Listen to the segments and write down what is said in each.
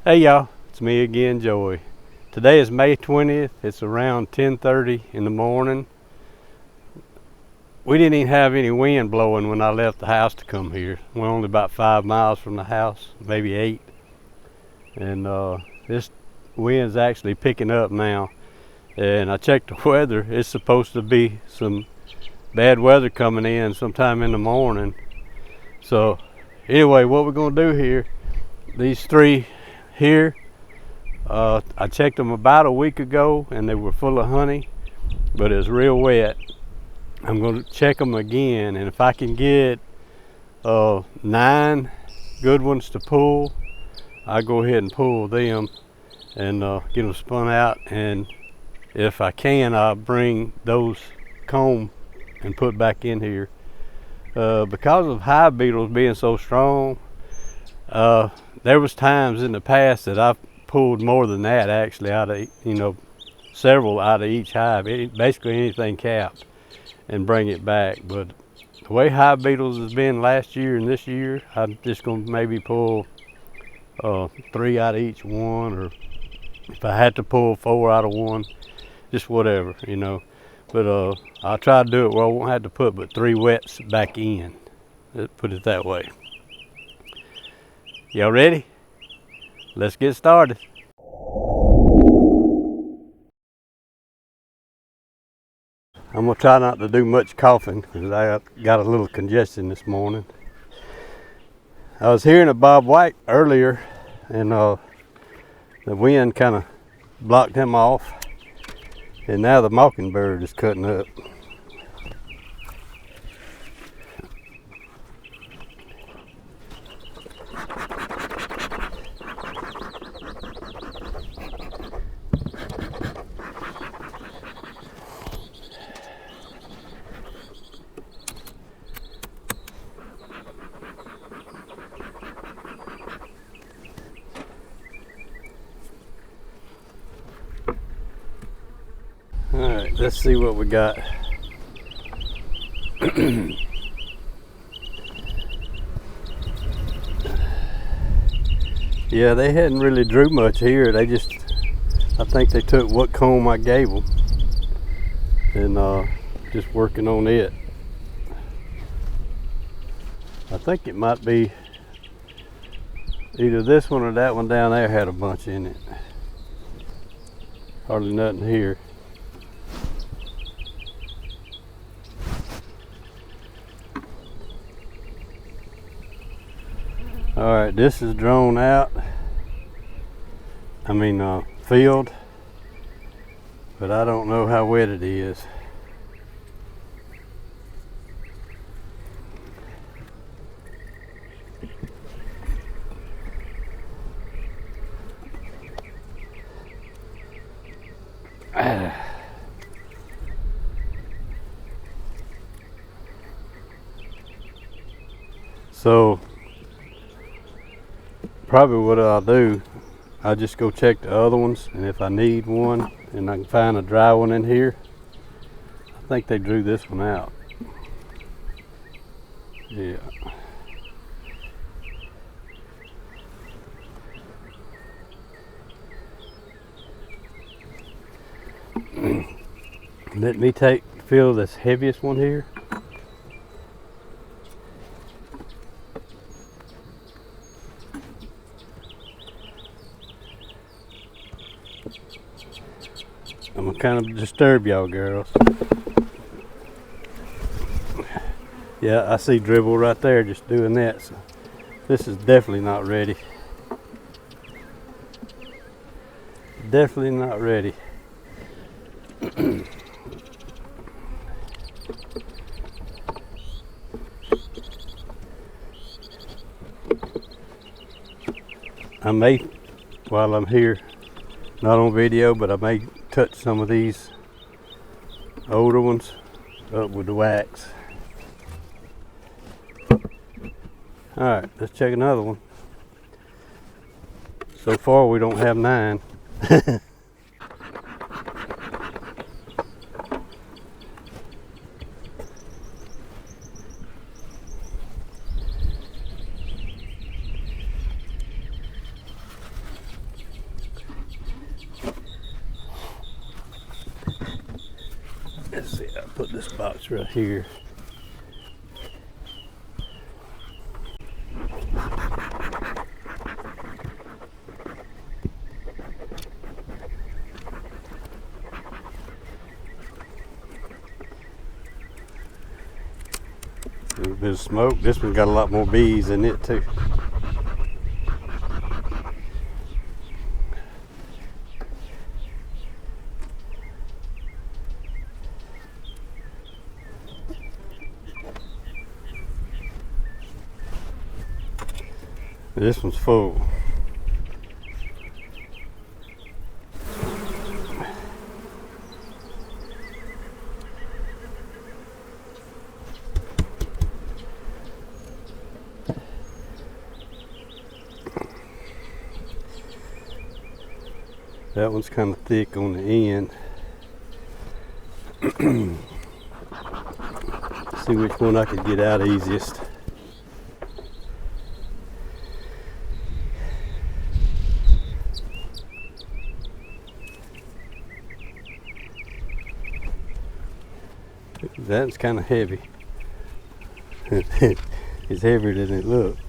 Hey y'all, it's me again, Joey. Today is May 20th. It's around 10:30 in the morning. We didn't even have any wind blowing when I left the house to come here. We're only about 5 miles from the house, maybe 8. And this wind's actually picking up now. And I checked the weather. It's supposed to be some bad weather coming in sometime in the morning. So anyway, what we're gonna do here, these 3 here, I checked them about a week ago and they were full of honey, but it's real wet. I'm going to check them again, and if I can get 9 good ones to pull, I'll go ahead and pull them and get them spun out. And if I can, I'll bring those comb and put back in here. Because of hive beetles being so strong, there was times in the past that I've pulled more than that actually out of, several out of each hive, basically anything capped, and bring it back. But the way hive beetles has been last year and this year, I'm just gonna maybe pull 3 out of each one, or if I had to pull 4 out of one, just whatever, But I'll try to do it where I won't have to put but 3 wets back in. Let's put it that way. Y'all ready? Let's get started. I'm gonna try not to do much coughing because I got a little congestion this morning. I was hearing a Bob White earlier, and the wind kind of blocked him off, and now the mockingbird is cutting up. All right, let's see what we got. Yeah, they hadn't really drew much here. I think they took what comb I gave them and just working on it. I think it might be either this one or that one down there had a bunch in it. Hardly nothing here. All right, this is drawn out. Filled, but I don't know how wet it is. So probably what I'll do, I'll just go check the other ones, and if I need one and I can find a dry one in here, I think they drew this one out. Yeah. Let me feel this heaviest one here. I'm gonna kind of disturb y'all girls. Yeah, I see dribble right there just doing that. So this is definitely not ready. Definitely not ready. I may, while I'm here, not on video, but I may touch some of these older ones up with the wax. All right, let's check another one. So far we don't have 9. let's see, I'll put this box right here. A little bit of smoke. This one got a lot more bees in it too. This one's full. That one's kind of thick on the end. See which one I could get out easiest. That's kind of heavy. It's heavier than it looks.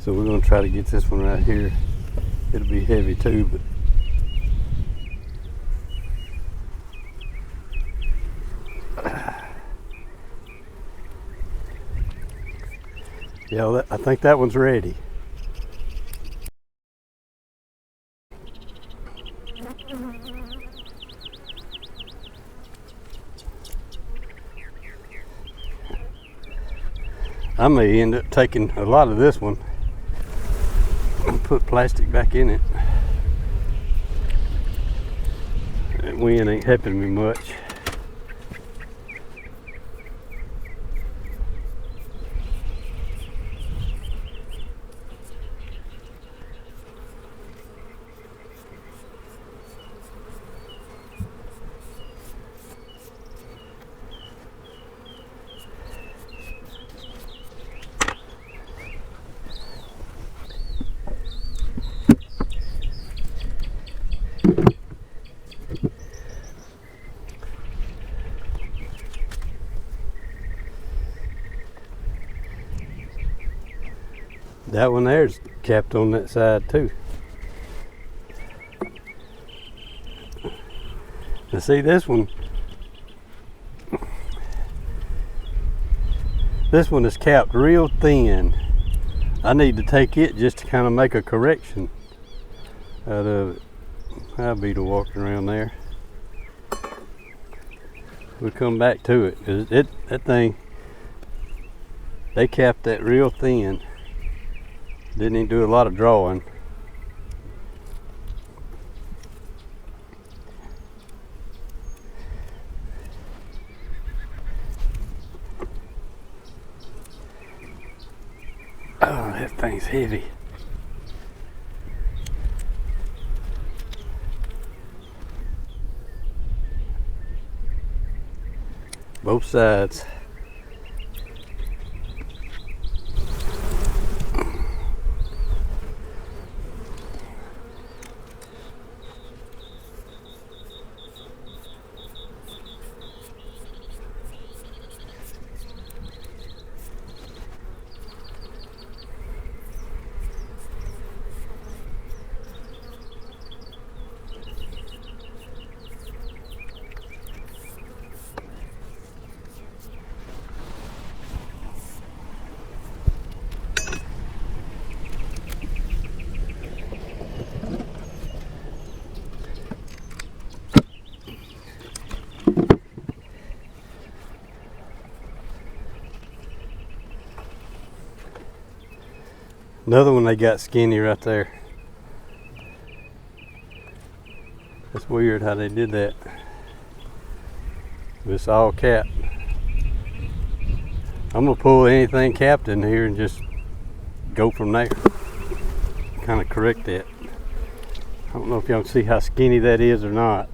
So we're going to try to get this one right here. It'll be heavy too, but yeah, I think that one's ready. I may end up taking a lot of this one and put plastic back in it. That wind ain't helping me much. That one there's capped on that side too. Now see this one is capped real thin. I need to take it just to kind of make a correction out of it. I'll be to walking around there. We'll come back to it, 'cause that thing, they capped that real thin. Didn't even do a lot of drawing. Oh, that thing's heavy. Both sides. Another one they got skinny right there. That's weird how they did that. It's all capped. I'm gonna pull anything capped in here and just go from there. Kind of correct that. I don't know if y'all can see how skinny that is or not.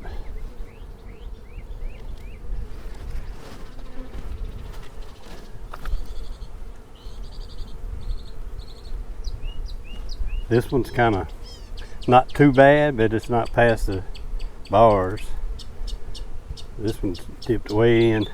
This one's kind of not too bad, but it's not past the bars. This one's tipped way in.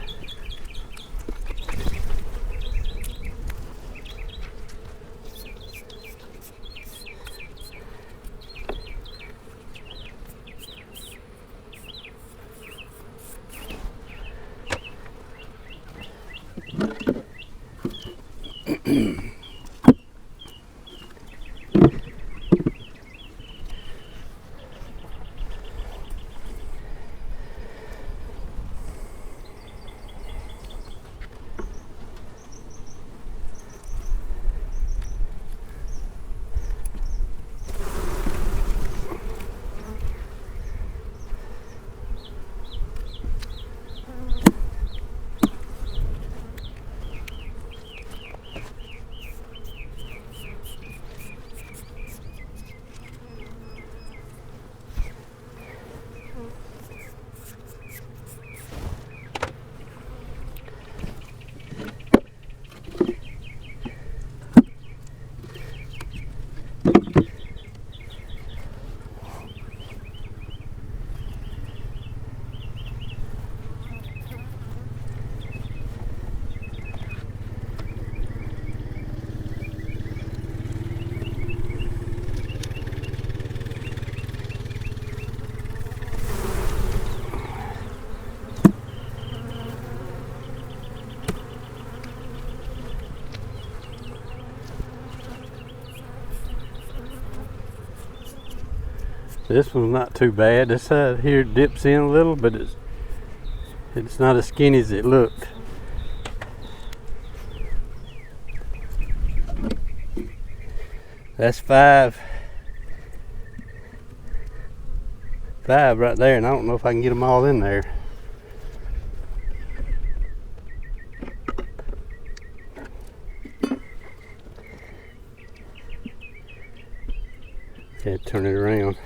This one's not too bad. This side here dips in a little, but it's not as skinny as it looked. That's five right there, and I don't know if I can get them all in there. Okay, turn it around.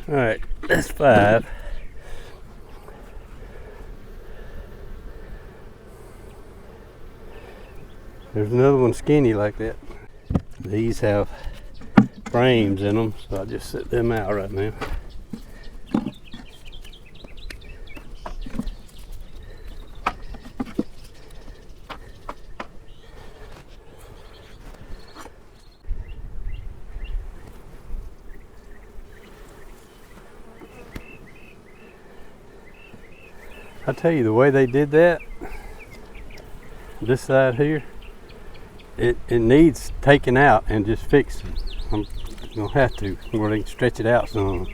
All right, that's five. There's another one skinny like that. These have frames in them, so I'll just set them out right now. I tell you, the way they did that, this side here, it needs taking out and just fixing. I'm gonna have to, where they can stretch it out some.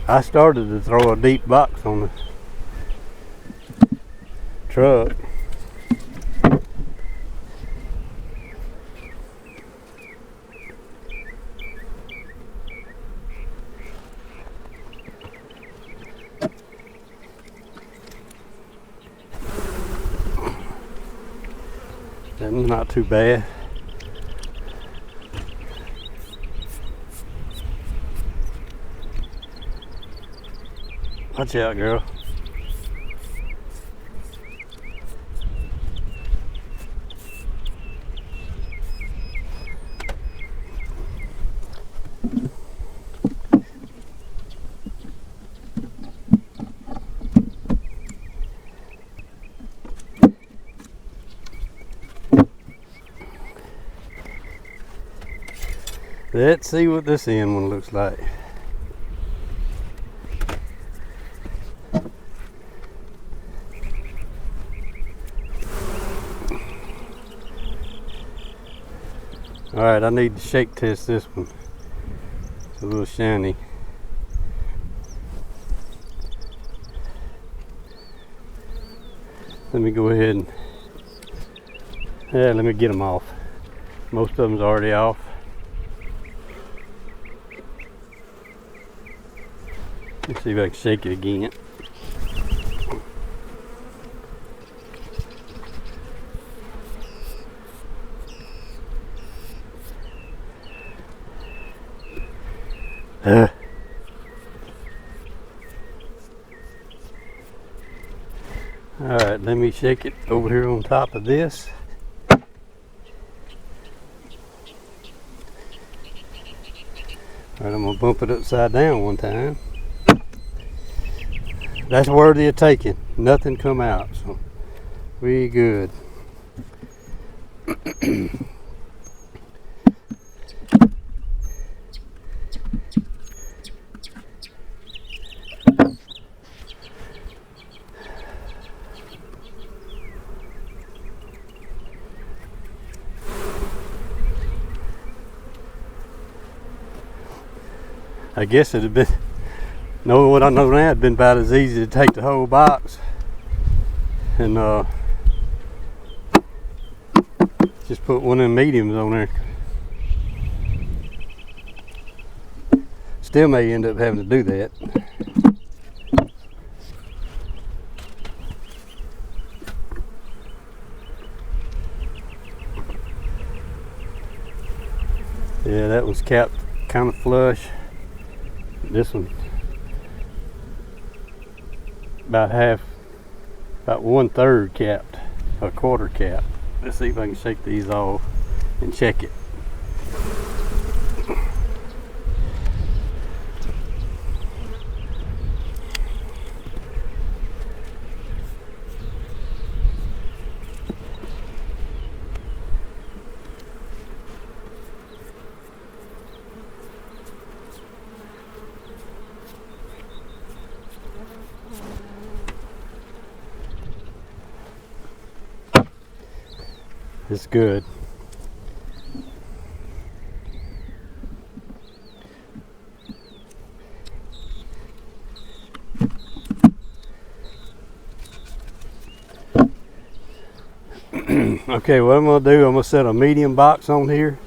I started to throw a deep box on the truck. That's not too bad. Watch out, girl. Let's see what this end one looks like. Alright, I need to shake test this one. It's a little shiny. Let me go ahead and let me get them off. Most of them's already off. Let's see if I can shake it again. Alright, let me shake it over here on top of this. Alright, I'm gonna bump it upside down one time. That's worthy of taking. Nothing come out, so we good. I guess it'd have been, knowing what I know now, it'd been about as easy to take the whole box and just put one of them mediums on there. Still may end up having to do that. Yeah, that was capped kind of flush. This one about 1/3 capped, a quarter cap. Let's see if I can shake these off and check it. It's good. Okay, what I'm gonna do, I'm gonna set a medium box on here.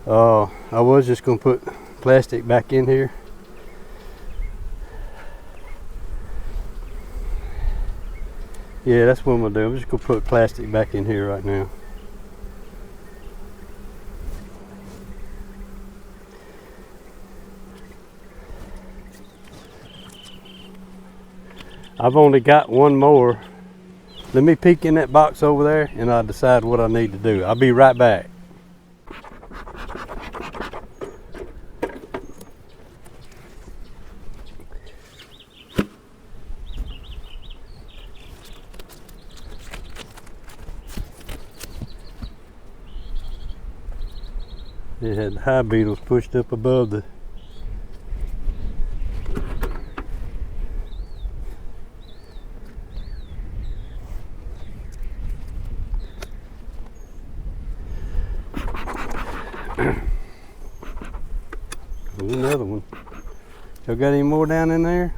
I was just gonna put plastic back in here. Yeah, that's what I'm gonna do. I'm just gonna put plastic back in here right now. I've only got one more. Let me peek in that box over there and I'll decide what I need to do. I'll be right back. It had the hive beetles pushed up above the There's another one. Y'all got any more down in there?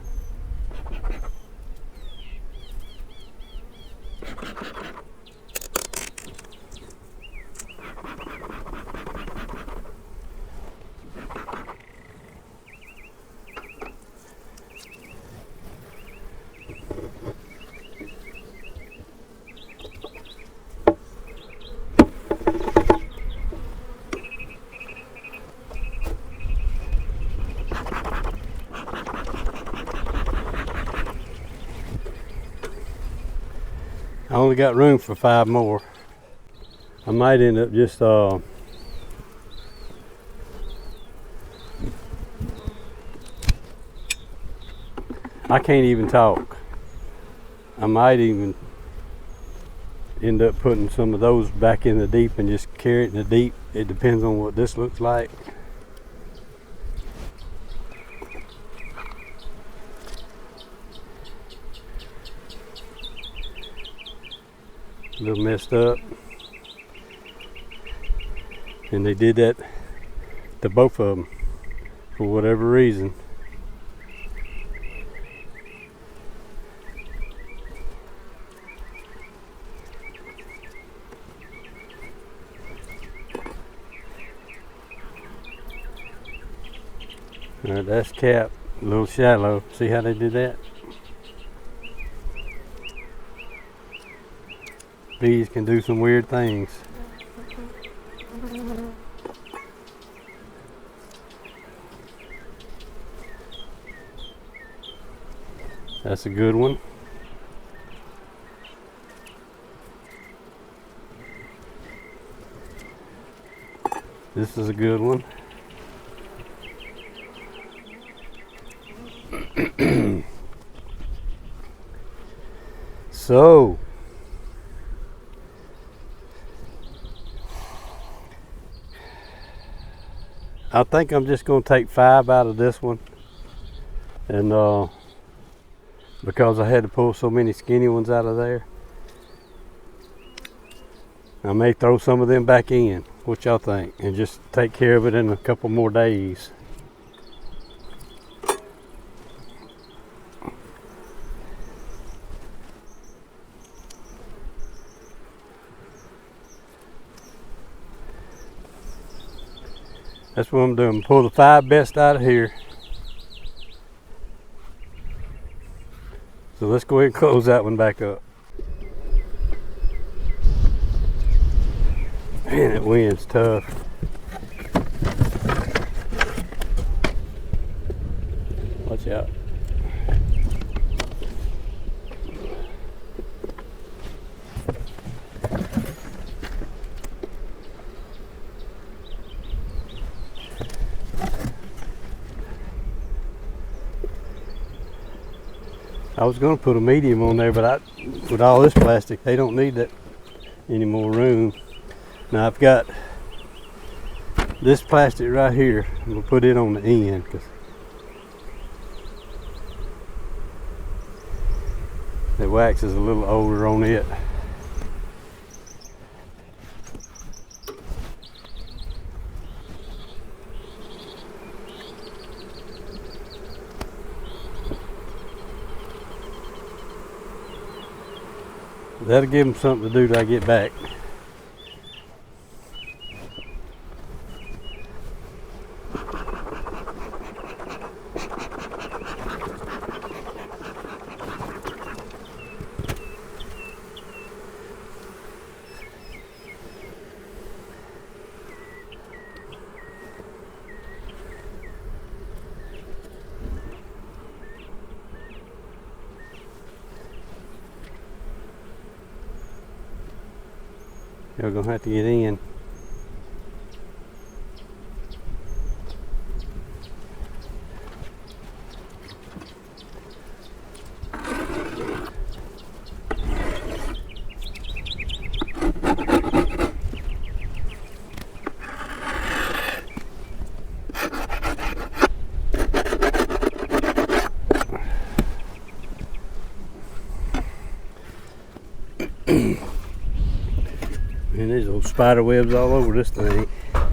I only got room for 5 more. I might end up just I can't even talk. I might even end up putting some of those back in the deep and just carry it in the deep. It depends on what this looks like. A little messed up, and they did that to both of them for whatever reason. All right, that's capped, a little shallow. See how they did that? Bees can do some weird things. That's a good one. This is a good one. So, I think I'm just going to take 5 out of this one, and because I had to pull so many skinny ones out of there, I may throw some of them back in. What y'all think? And just take care of it in a couple more days. That's what I'm doing. Pull the 5 best out of here. So let's go ahead and close that one back up. Man, that wind's tough. Watch out. I was going to put a medium on there, but with all this plastic, they don't need that any more room. Now I've got this plastic right here. I'm going to put it on the end because the wax is a little older on it. That'll give them something to do till I get back. You're gonna have to get in. And there's little spider webs all over this thing. I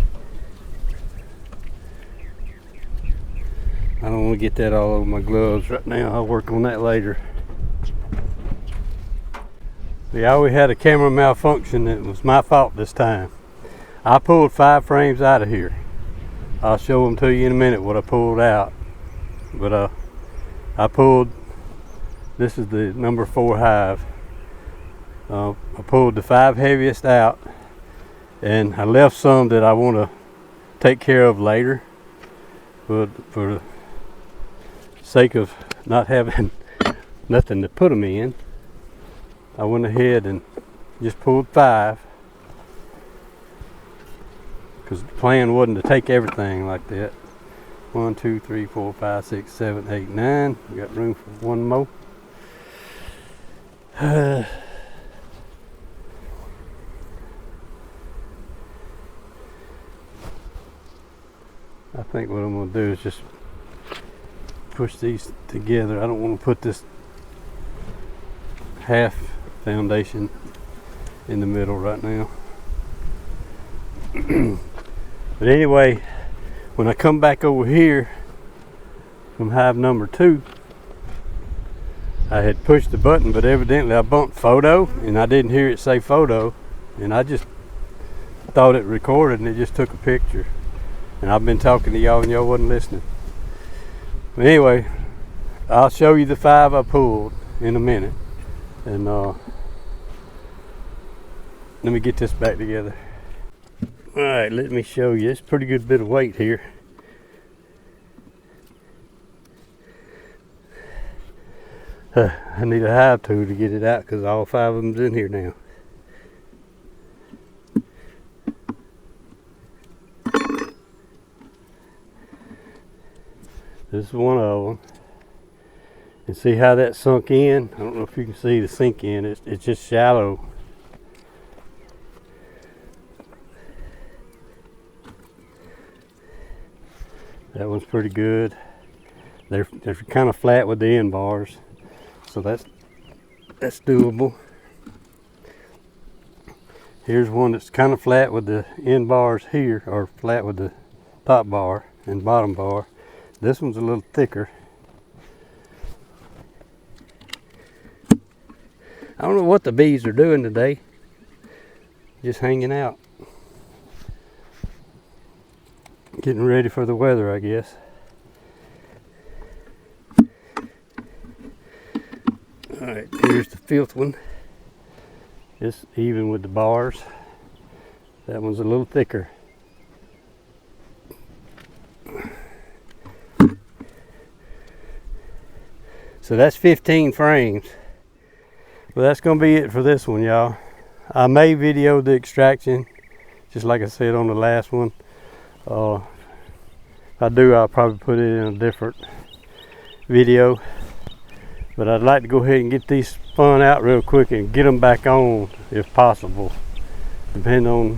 don't want to get that all over my gloves right now. I'll work on that later. See, I always had a camera malfunction. It was my fault this time. I pulled 5 frames out of here. I'll show them to you in a minute what I pulled out. But I pulled, this is the number 4 hive. I pulled the 5 heaviest out, and I left some that I want to take care of later, but for the sake of not having nothing to put them in, I went ahead and just pulled 5, because the plan wasn't to take everything like that. 1, 2, 3, 4, 5, 6, 7, 8, 9. We got room for one more. I think what I'm going to do is just push these together. I don't want to put this half foundation in the middle right now. But anyway, when I come back over here from hive number 2, I had pushed the button, but evidently I bumped photo and I didn't hear it say photo, and I just thought it recorded and it just took a picture. And I've been talking to y'all and y'all wasn't listening. But anyway, I'll show you the 5 I pulled in a minute. And let me get this back together. Alright, let me show you. It's a pretty good bit of weight here. I need a hive tool to get it out because all 5 of them's in here now. This is one of them. And see how that sunk in? I don't know if you can see the sink in. It's just shallow. That one's pretty good. They're kind of flat with the end bars, so that's doable. Here's one that's kind of flat with the end bars here, or flat with the top bar and bottom bar. This one's a little thicker. I don't know what the bees are doing today. Just hanging out. Getting ready for the weather, I guess. Alright, here's the 5th one. It's even with the bars. That one's a little thicker. So that's 15 frames. Well, that's going to be it for this one, y'all. I may video the extraction, just like I said on the last one. If I do, I'll probably put it in a different video. But I'd like to go ahead and get these spun out real quick and get them back on if possible, depending on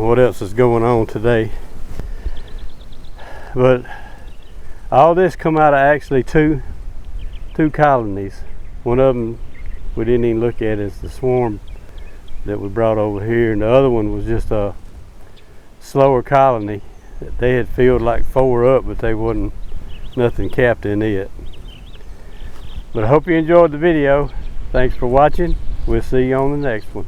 what else is going on today. But all this come out of actually two colonies. One of them we didn't even look at as the swarm that we brought over here, and the other one was just a slower colony. They had filled like 4 up, but they wasn't nothing capped in it. But I hope you enjoyed the video. Thanks for watching. We'll see you on the next one.